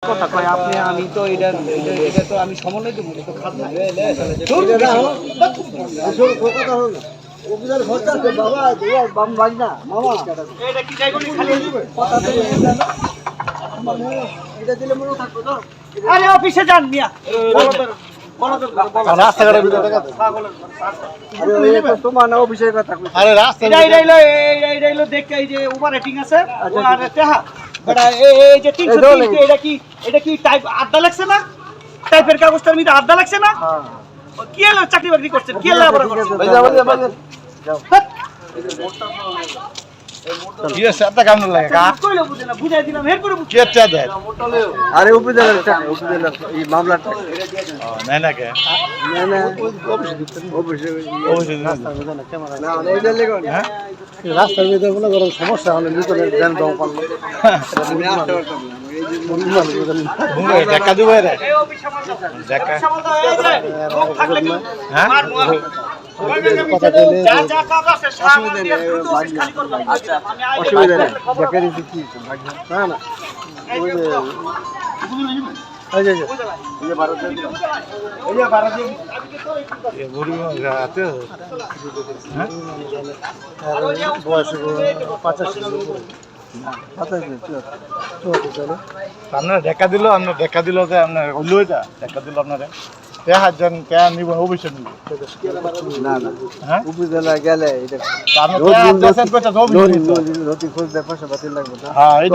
কথা কয় আপনি আমি তো এটা তো আমি সমন্বয় দেবো তো খাব না আরে অফিসে যান মিয়া রাস্তাঘাটের ভিতরে তোমার না অফিসের কথা আরে রাস্তা দেখে এই যে ওভার রেটিং আছে আর তেহা বড় এই যে 330 এটা কি টাইপ আড্ডা লাগছে না টাইপের কাগজটার মধ্যে আড্ডা লাগছে না কি হলো চাকরি বাকরি করছেন কি হলো আবার করছেন কি আছে আপনি কেমন লাগে কা কইলো বুঝে না বুঝাই দিলাম এরপরে কি একটা দেয় আরে উপজেলার এই মামলাটা না না কে না না অবশ্যই না ওইটা লেগে হ্যাঁ রাস্তার ভিতরে কোনো বড় সমস্যা হলে ভিতরে জ্যাম দাও পারলো আমি আসতে পারতাম বুঝে টাকা দিবে রে এই অফিস সামাল দাও টাকা সামাল দাও এই যে লোক থাকলে কি হ্যাঁ মারবো আমি কথা বলে যা যা কাজ আছে সামনে দিয়ে দ্রুত অফিস খালি করবেন আচ্ছা আমি আইলে অসুবিধা নেই দেখা দিচ্ছি কি ভাগ্য না না ওই যে এই যে এই ভারত এ বুড়ি রাতে হ্যাঁ বয়স 85 আপনারা দেখা দিল যে আপনার হইলো এটা দেখা দিল আপনারা কে হাজার কে নিব অবশ্যই নিব না না হ্যাঁ উপজেলায় গেলে এটা আপনি তো 10% কত জমি নদী খোঁজ দেয় পয়সা পাতি লাগবে না হ্যাঁ এই